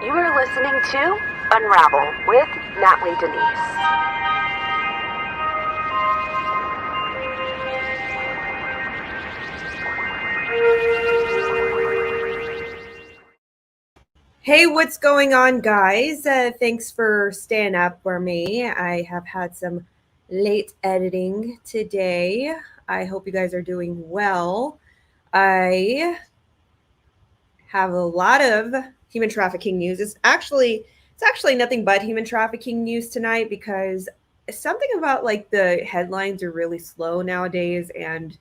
You are listening to Unravel with Natly Denise. Hey, what's going on, guys? Thanks for staying up for me. I have had some late editing today. I hope you guys are doing well. I have a lot of human trafficking news. It's actually nothing but human trafficking news tonight because something about like the headlines are really slow nowadays and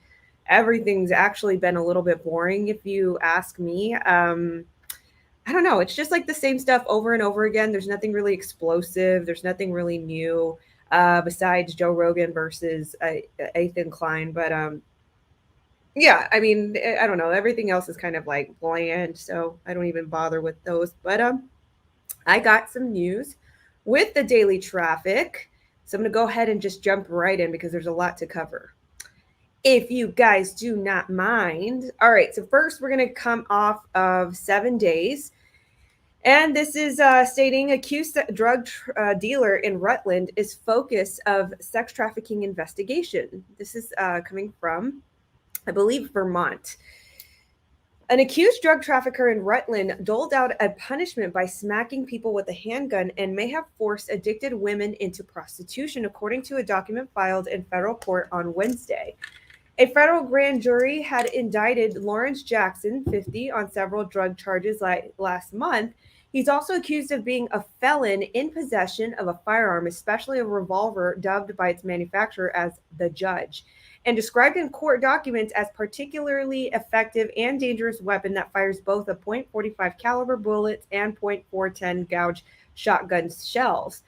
everything's actually been a little bit boring if you ask me. I don't know. It's just like the same stuff over and over again. There's nothing really explosive. There's nothing really new besides Joe Rogan versus Ethan Klein. But yeah, I mean, I don't know. Everything else is kind of like bland, so I don't even bother with those. But I got some news with the Daily TrafficK. So I'm going to go ahead and just jump right in because there's a lot to cover, if you guys do not mind. All right, so first we're going to come off of 7 days. And this is stating accused drug dealer in Rutland is focus of sex trafficking investigation. This is coming from, I believe, Vermont. An accused drug trafficker in Rutland doled out a punishment by smacking people with a handgun and may have forced addicted women into prostitution, according to a document filed in federal court on Wednesday. A federal grand jury had indicted Lawrence Jackson, 50, on several drug charges last month. He's also accused of being a felon in possession of a firearm, especially a revolver dubbed by its manufacturer as the Judge, and described in court documents as particularly effective and dangerous weapon that fires both a .45 caliber bullets and .410 gauge shotgun shells.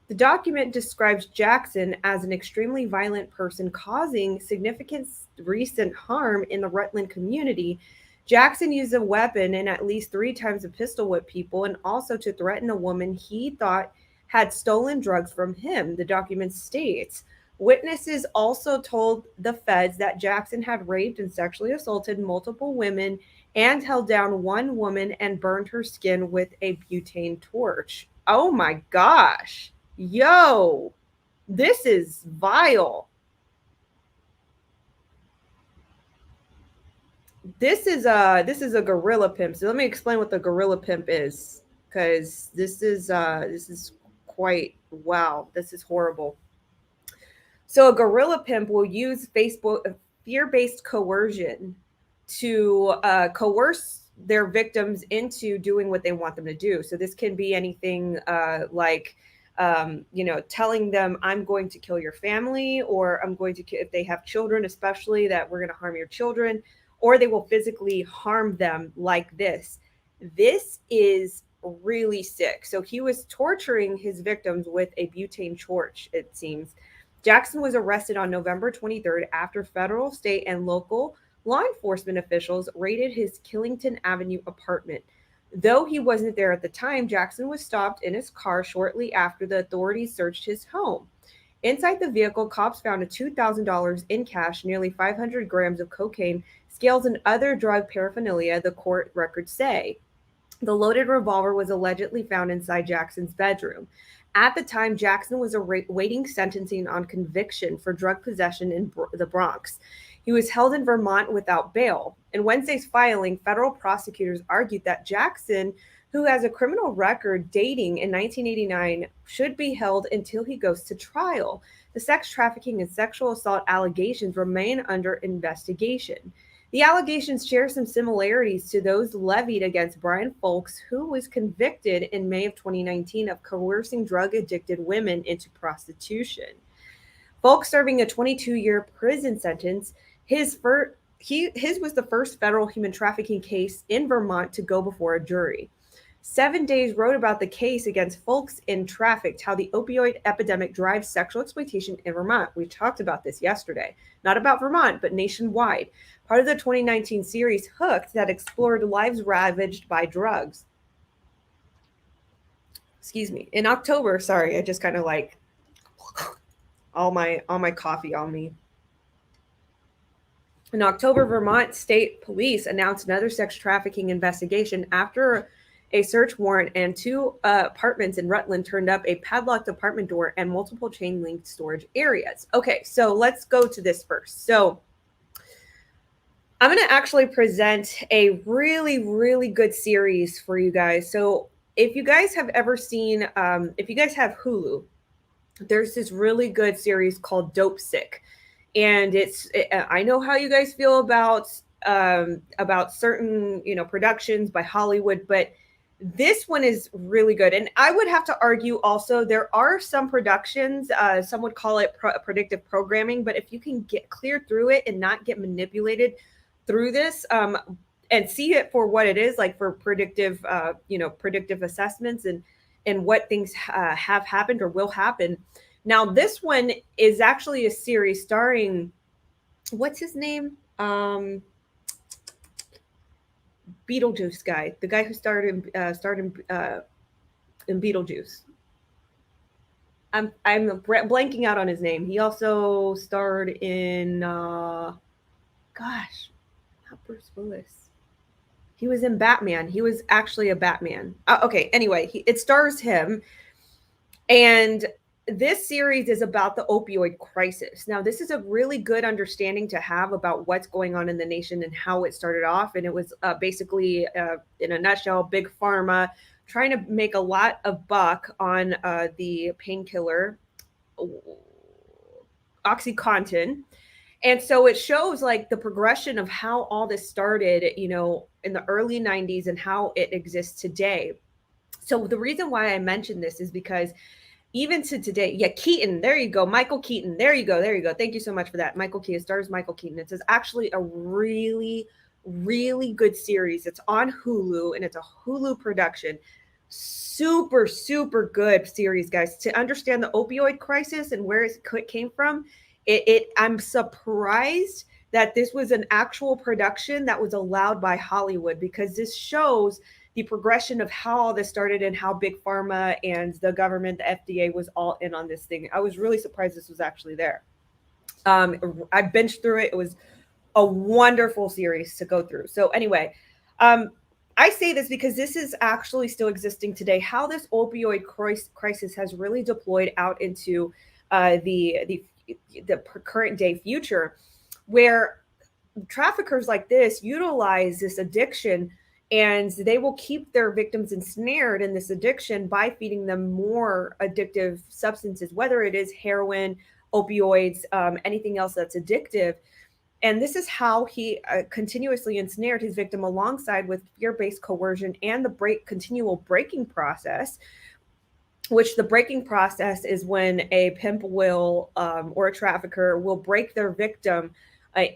The document describes Jackson as an extremely violent person causing significant recent harm in the Rutland community. Jackson used a weapon and at least 3 times a pistol whip people, and also to threaten a woman he thought had stolen drugs from him, the document states. Witnesses also told the feds that Jackson had raped and sexually assaulted multiple women and held down one woman and burned her skin with a butane torch. Oh my gosh. Yo, this is vile. This is a gorilla pimp. So let me explain what the gorilla pimp is, because this is quite, wow, this is horrible. So a gorilla pimp will use Facebook fear-based coercion to coerce their victims into doing what they want them to do. So this can be anything like telling them, I'm going to kill your family, or I'm going to, if they have children, especially, that we're going to harm your children, or they will physically harm them like this. This is really sick. So he was torturing his victims with a butane torch, it seems. Jackson was arrested on November 23rd after federal, state, and local law enforcement officials raided his Killington Avenue apartment. Though he wasn't there at the time, Jackson was stopped in his car shortly after the authorities searched his home. Inside the vehicle, cops found $2,000 in cash, nearly 500 grams of cocaine, scales, and other drug paraphernalia, the court records say. The loaded revolver was allegedly found inside Jackson's bedroom. At the time, Jackson was awaiting sentencing on conviction for drug possession in the Bronx. He was held in Vermont without bail. In Wednesday's filing, federal prosecutors argued that Jackson, who has a criminal record dating in 1989, should be held until he goes to trial. The sex trafficking and sexual assault allegations remain under investigation. The allegations share some similarities to those levied against Brian Folks, who was convicted in May of 2019 of coercing drug-addicted women into prostitution. Folks serving a 22-year prison sentence. His was the first federal human trafficking case in Vermont to go before a jury. 7 Days wrote about the case against Folks in TrafficK, how the opioid epidemic drives sexual exploitation in Vermont. We talked about this yesterday. Not about Vermont, but nationwide. Part of the 2019 series Hooked that explored lives ravaged by drugs. Excuse me. In October, sorry, I just kind of like all my coffee on me. In October, Vermont State Police announced another sex trafficking investigation after a search warrant and 2 apartments in Rutland turned up a padlocked apartment door and multiple chain-linked storage areas. Okay, so let's go to this first. So I'm going to actually present a really, really good series for you guys. So if you guys have ever seen, if you guys have Hulu, there's this really good series called Dopesick. And I know how you guys feel about certain, productions by Hollywood, but this one is really good. And I would have to argue also, there are some productions, some would call it predictive programming, but if you can get clear through it and not get manipulated through this, and see it for what it is, like for predictive, predictive assessments and what things have happened or will happen. Now, this one is actually a series starring, what's his name? Beetlejuice guy, the guy who starred in Beetlejuice. I'm blanking out on his name. He also starred in, not Bruce Willis. He was in Batman. He was actually a Batman. Okay, anyway, it stars him. And this series is about the opioid crisis. Now, this is a really good understanding to have about what's going on in the nation and how it started off. And it was basically, in a nutshell, Big Pharma trying to make a lot of buck on the painkiller OxyContin. And so it shows like the progression of how all this started, in the early 90s and how it exists today. So the reason why I mentioned this is because even to today, Keaton, there you go. Michael Keaton, there you go. Thank you so much for that. Michael Keaton, stars Michael Keaton. It is actually a really, really good series. It's on Hulu and it's a Hulu production. Super, super good series, guys. To understand the opioid crisis and where it came from, I'm surprised that this was an actual production that was allowed by Hollywood, because this shows the progression of how all this started and how Big Pharma and the government, the FDA, was all in on this thing. I was really surprised this was actually there. I binged through it. It was a wonderful series to go through. So anyway, I say this because this is actually still existing today. How this opioid crisis has really deployed out into the current day future, where traffickers like this utilize this addiction, and they will keep their victims ensnared in this addiction by feeding them more addictive substances, whether it is heroin, opioids, anything else that's addictive. And this is how he continuously ensnared his victim, alongside with fear-based coercion and the continual breaking process, which the breaking process is when a pimp will, or a trafficker will break their victim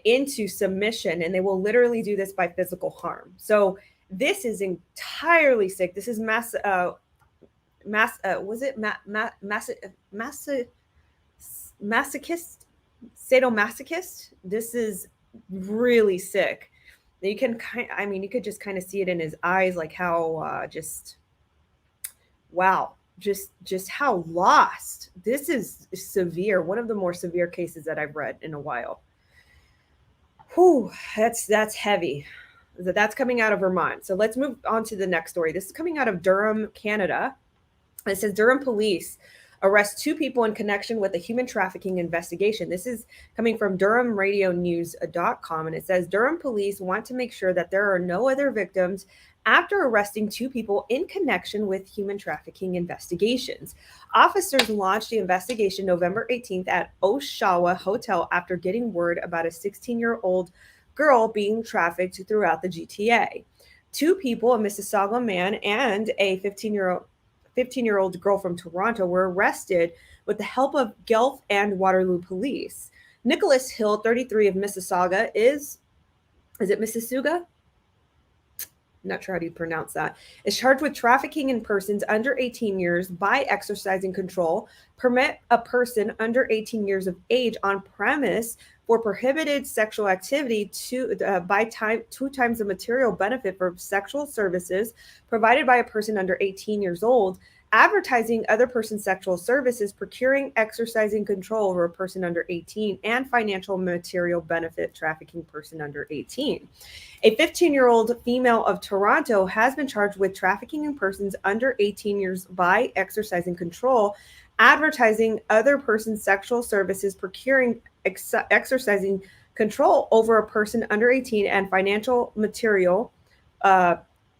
into submission, and they will literally do this by physical harm. So this is entirely sick. This is masochist? Sadomasochist? This is really sick. You can you could just kind of see it in his eyes, like how wow. Just how lost. This is severe. One of the more severe cases that I've read in a while. Whew, that's heavy. That's coming out of Vermont. So let's move on to the next story. This is coming out of Durham, Canada. It says Durham police arrest 2 people in connection with a human trafficking investigation. This is coming from DurhamRadioNews.com, and it says Durham police want to make sure that there are no other victims after arresting 2 people in connection with human trafficking investigations. Officers launched the investigation November 18th at Oshawa Hotel after getting word about a 16-year-old girl being trafficked throughout the GTA. 2 people, a Mississauga man and a 15-year-old girl from Toronto, were arrested with the help of Guelph and Waterloo police. Nicholas Hill, 33, of Mississauga, is it Mississauga? Not sure how to pronounce that, is charged with trafficking in persons under 18 years by exercising control, permit a person under 18 years of age on premise for prohibited sexual activity by 2 times the material benefit for sexual services provided by a person under 18 years old, advertising other person's sexual services, procuring, exercising control over a person under 18, and financial material benefit trafficking person under 18. A 15-year-old female of Toronto has been charged with trafficking in persons under 18 years by exercising control, advertising other person's sexual services, procuring, exercising control over a person under 18, and financial material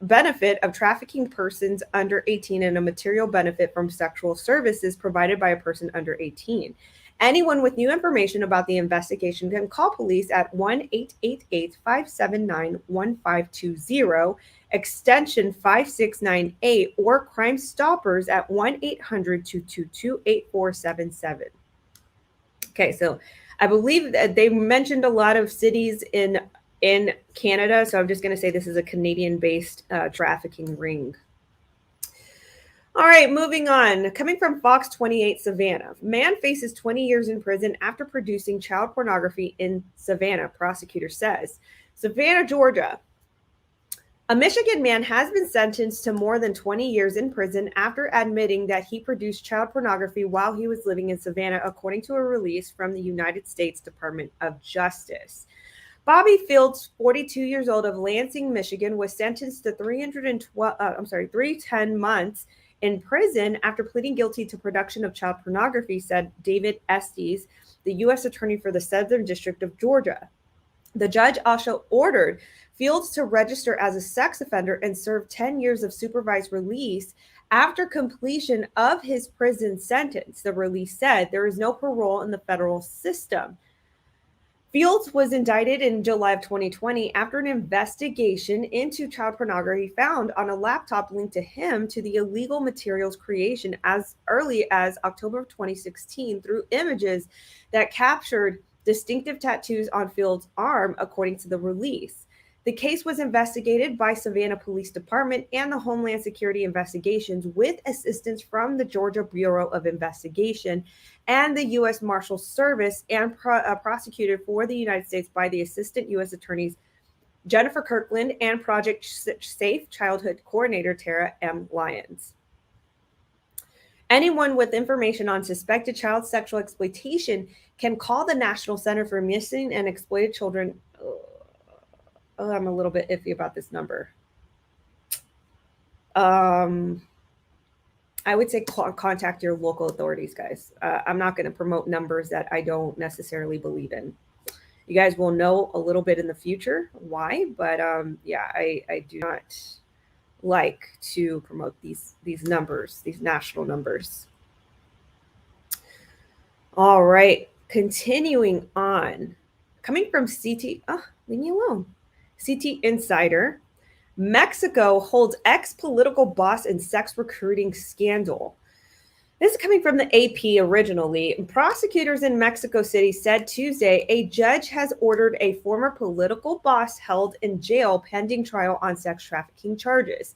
benefit of trafficking persons under 18 and a material benefit from sexual services provided by a person under 18. Anyone with new information about the investigation can call police at 1-888-579-1520, extension 5698, or Crime Stoppers at 1-800-222-8477. Okay, so I believe that they mentioned a lot of cities in Canada, so I'm just going to say this is a Canadian-based trafficking ring. All right, moving on. Coming from Fox 28 Savannah, man faces 20 years in prison after producing child pornography in Savannah, prosecutor says. Savannah, Georgia. A Michigan man has been sentenced to more than 20 years in prison after admitting that he produced child pornography while he was living in Savannah, according to a release from the United States Department of Justice. Bobby Fields, 42 years old, of Lansing, Michigan, was sentenced to 310 months in prison after pleading guilty to production of child pornography, said David Estes, the U.S. Attorney for the Southern District of Georgia. The judge also ordered Fields to register as a sex offender and serve 10 years of supervised release after completion of his prison sentence. The release said there is no parole in the federal system. Fields was indicted in July of 2020 after an investigation into child pornography found on a laptop linked to him to the illegal materials creation as early as October of 2016 through images that captured distinctive tattoos on Fields' arm, according to the release. The case was investigated by Savannah Police Department and the Homeland Security Investigations with assistance from the Georgia Bureau of Investigation and the U.S. Marshals Service, and prosecuted for the United States by the Assistant U.S. Attorneys Jennifer Kirkland and Project Safe Childhood Coordinator Tara M. Lyons. Anyone with information on suspected child sexual exploitation can call the National Center for Missing and Exploited Children. I'm a little bit iffy about this number. I would say contact your local authorities, guys. I'm not going to promote numbers that I don't necessarily believe in. You guys will know a little bit in the future why, but yeah, I do not like to promote these numbers, these national numbers. All right, continuing on. Coming from CT, leave me alone. CT Insider, Mexico holds ex-political boss in sex recruiting scandal. This is coming from the AP originally. Prosecutors in Mexico City said Tuesday a judge has ordered a former political boss held in jail pending trial on sex trafficking charges.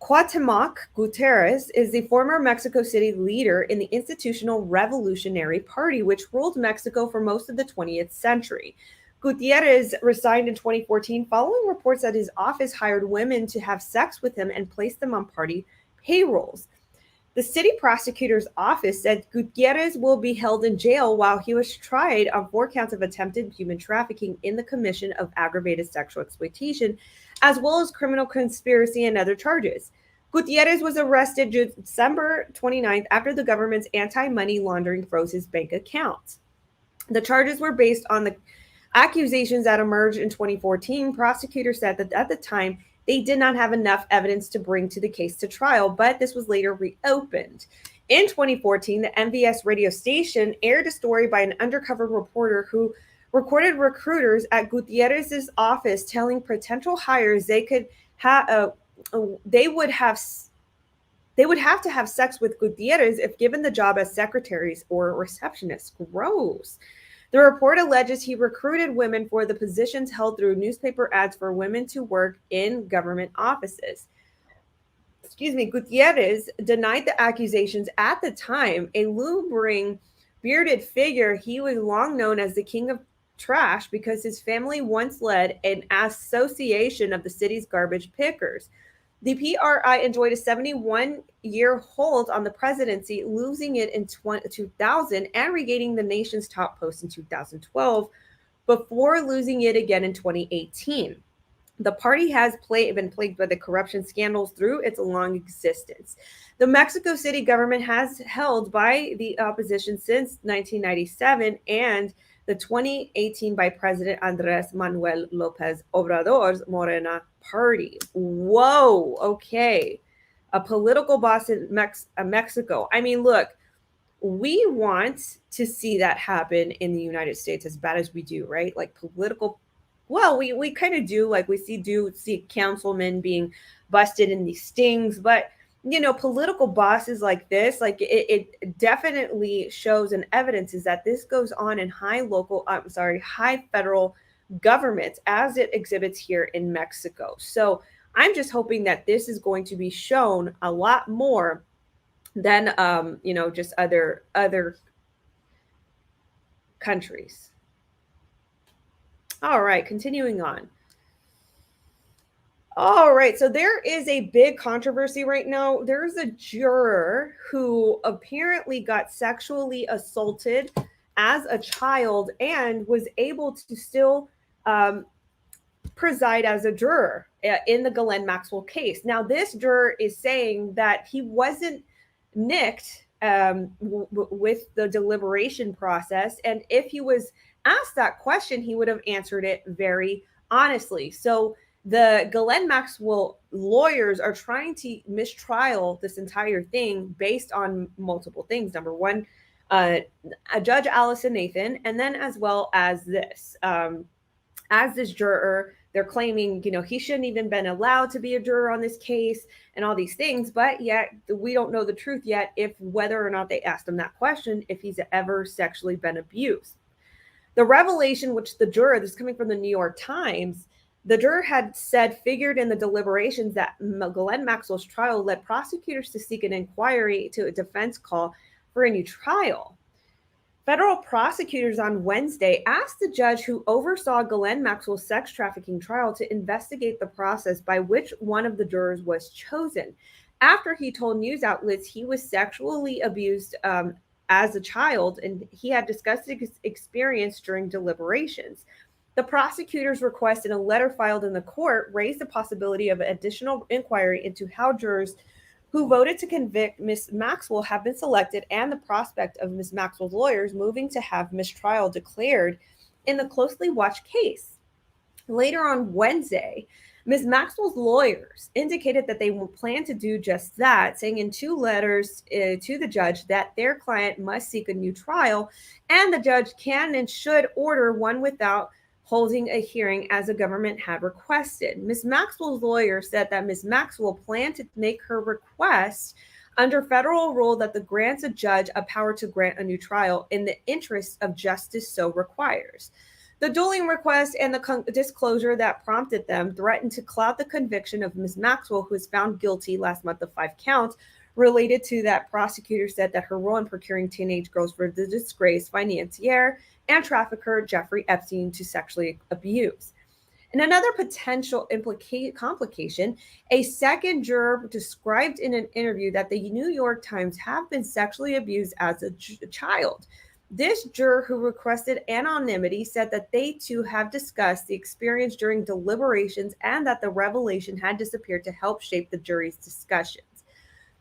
Cuauhtemoc Gutierrez is the former Mexico City leader in the Institutional Revolutionary Party, which ruled Mexico for most of the 20th century. Gutierrez resigned in 2014 following reports that his office hired women to have sex with him and placed them on party payrolls. The city prosecutor's office said Gutierrez will be held in jail while he was tried on 4 counts of attempted human trafficking in the commission of aggravated sexual exploitation, as well as criminal conspiracy and other charges. Gutierrez was arrested December 29th after the government's anti-money laundering froze his bank accounts. The charges were based on the accusations that emerged in 2014. Prosecutors said that at the time, they did not have enough evidence to bring to the case to trial, but this was later reopened. In 2014, the MVS radio station aired a story by an undercover reporter who recorded recruiters at Gutierrez's office telling potential hires they would have to have sex with Gutierrez if given the job as secretaries or receptionists. Gross. The report alleges he recruited women for the positions held through newspaper ads for women to work in government offices. Gutierrez denied the accusations at the time. A lumbering, bearded figure, he was long known as the king of trash because his family once led an association of the city's garbage pickers. The PRI enjoyed a 71-year hold on the presidency, losing it in 2000 and regaining the nation's top post in 2012 before losing it again in 2018. The party has been plagued by the corruption scandals through its long existence. The Mexico City government has held by the opposition since 1997 and the 2018 by President Andrés Manuel López Obrador's Morena party. Whoa, okay. A political boss in Mexico. I mean, look, we want to see that happen in the United States as bad as we do, right? Like political, well, we kind of do, like we see councilmen being busted in these stings, but political bosses like this, like it definitely shows and evidences that this goes on in high federal governments as it exhibits here in Mexico. So I'm just hoping that this is going to be shown a lot more than just other countries. All right, continuing on. All right, so there is a big controversy right now. There's a juror who apparently got sexually assaulted as a child and was able to still preside as a juror in the Ghislaine Maxwell case. Now, this juror is saying that he wasn't nicked with the deliberation process, and if he was asked that question, he would have answered it very honestly. So the Ghislaine Maxwell lawyers are trying to mistrial this entire thing based on multiple things. Number one, Judge Allison Nathan, and then as well as this. As this juror, they're claiming, he shouldn't even been allowed to be a juror on this case and all these things, but yet we don't know the truth yet if whether or not they asked him that question, if he's ever sexually been abused. The revelation, which the juror, this is coming from the New York Times, the juror had said figured in the deliberations that Ghislaine Maxwell's trial led prosecutors to seek an inquiry to a defense call for a new trial. Federal prosecutors on Wednesday asked the judge who oversaw Ghislaine Maxwell's sex trafficking trial to investigate the process by which one of the jurors was chosen, after he told news outlets he was sexually abused as a child, and he had discussed his experience during deliberations. The prosecutors requested a letter filed in the court raised the possibility of additional inquiry into how jurors who voted to convict Ms. Maxwell have been selected, and the prospect of Ms. Maxwell's lawyers moving to have mistrial declared in the closely watched case. Later on Wednesday, Ms. Maxwell's lawyers indicated that they will plan to do just that, saying in two letters to the judge that their client must seek a new trial, and the judge can and should order one without holding a hearing as the government had requested. Ms. Maxwell's lawyer said that Ms. Maxwell planned to make her request under federal rule that grants a judge a power to grant a new trial in the interest of justice so requires. The dueling request and the disclosure that prompted them threatened to cloud the conviction of Ms. Maxwell, who was found guilty last month of 5 counts related to that. Prosecutor said that her role in procuring teenage girls for the disgraced financier and trafficker Jeffrey Epstein to sexually abuse. And another potential complication, a second juror described in an interview that the New York Times have been sexually abused as a child. This juror, who requested anonymity, said that they too have discussed the experience during deliberations and that the revelation had disappeared to help shape the jury's discussions.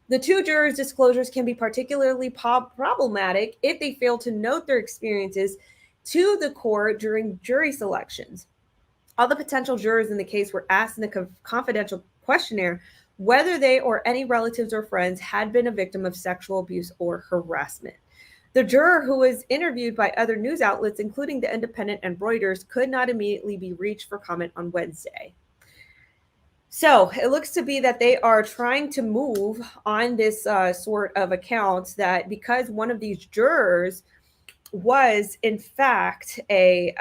The two jurors' disclosures can be particularly problematic if they fail to note their experiences to the court during jury selections. All the potential jurors in the case were asked in a confidential questionnaire whether they or any relatives or friends had been a victim of sexual abuse or harassment. The juror, who was interviewed by other news outlets, including The Independent and Reuters, could not immediately be reached for comment on Wednesday. So it looks to be that they are trying to move on this sort of account that because one of these jurors was in fact a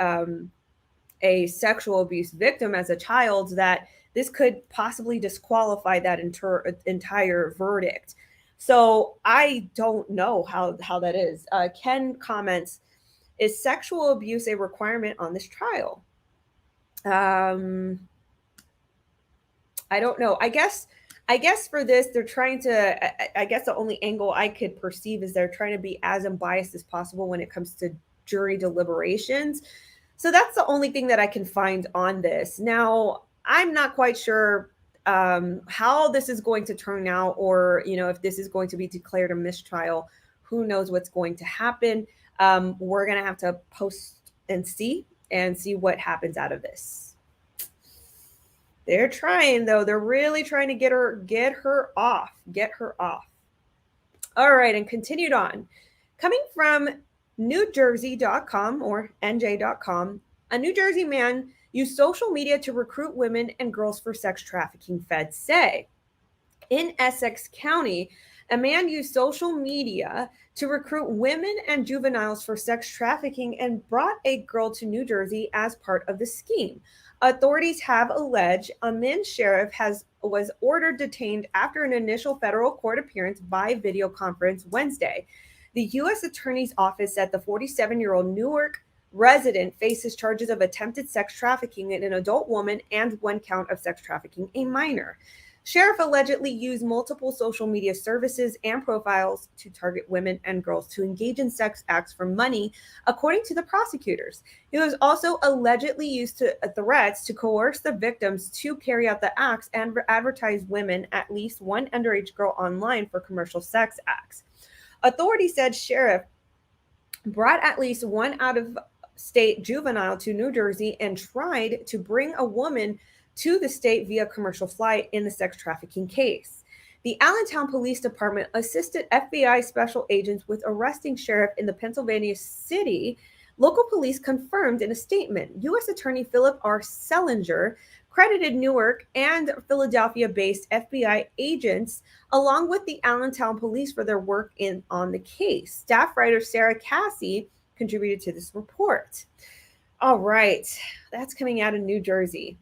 sexual abuse victim as a child, that this could possibly disqualify that entire verdict. So I don't know how that is. Ken comments, is sexual abuse a requirement on this trial? I don't know. I guess I guess for this, they're trying to, I guess the only angle I could perceive is they're trying to be as unbiased as possible when it comes to jury deliberations. So that's the only thing that I can find on this. Now, I'm not quite sure how this is going to turn out, or, if this is going to be declared a mistrial. Who knows what's going to happen? We're going to have to post and see what happens out of this. They're trying, though. They're really trying to get her off. All right, and continued on. Coming from NewJersey.com or NJ.com, a New Jersey man used social media to recruit women and girls for sex trafficking, feds say. In Essex County, a man used social media to recruit women and juveniles for sex trafficking and brought a girl to New Jersey as part of the scheme. Authorities have alleged a Min sheriff was ordered detained after an initial federal court appearance by video conference Wednesday. The U.S. Attorney's Office said the 47-year-old Newark resident faces charges of attempted sex trafficking in an adult woman and one count of sex trafficking a minor. Sheriff allegedly used multiple social media services and profiles to target women and girls to engage in sex acts for money, according to the prosecutors. He was also allegedly used threats to coerce the victims to carry out the acts and advertise women, at least one underage girl, online for commercial sex acts. Authorities said Sheriff brought at least one out-of-state juvenile to New Jersey and tried to bring a woman to the state via commercial flight in the sex trafficking case. The Allentown Police Department assisted FBI special agents with arresting Sheriff in the Pennsylvania city. Local police confirmed in a statement. U.S. Attorney Philip R. Sellinger credited Newark and Philadelphia-based FBI agents along with the Allentown Police for their work on the case. Staff writer Sarah Cassie contributed to this report. All right, that's coming out of New Jersey.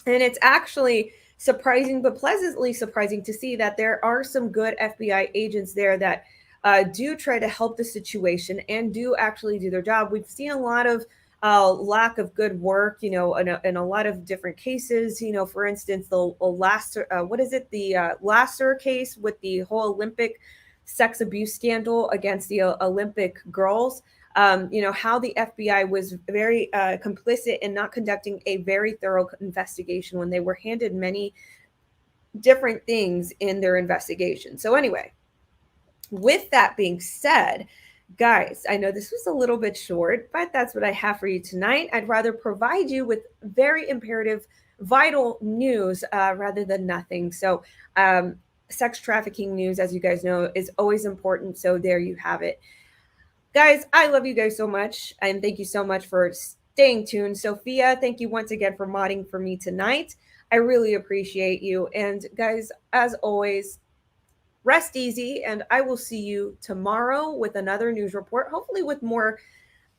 And it's actually surprising, but pleasantly surprising to see that there are some good FBI agents there that do try to help the situation and do actually do their job. We've seen a lot of lack of good work, in a lot of different cases. For instance, the Lasser case with the whole Olympic sex abuse scandal against the Olympic girls. How the FBI was very complicit in not conducting a very thorough investigation when they were handed many different things in their investigation. So anyway, with that being said, guys, I know this was a little bit short, but that's what I have for you tonight. I'd rather provide you with very imperative, vital news rather than nothing. So sex trafficking news, as you guys know, is always important. So there you have it. Guys, I love you guys so much, and thank you so much for staying tuned. Sophia, thank you once again for modding for me tonight. I really appreciate you. And guys, as always, rest easy, and I will see you tomorrow with another news report, hopefully with more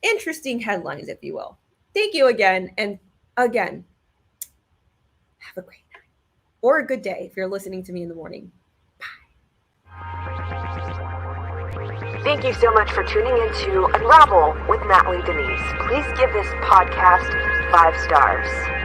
interesting headlines, if you will. Thank you again, and again, have a great night or a good day if you're listening to me in the morning. Thank you so much for tuning in to Unravel with Natly Denise. Please give this podcast 5 stars.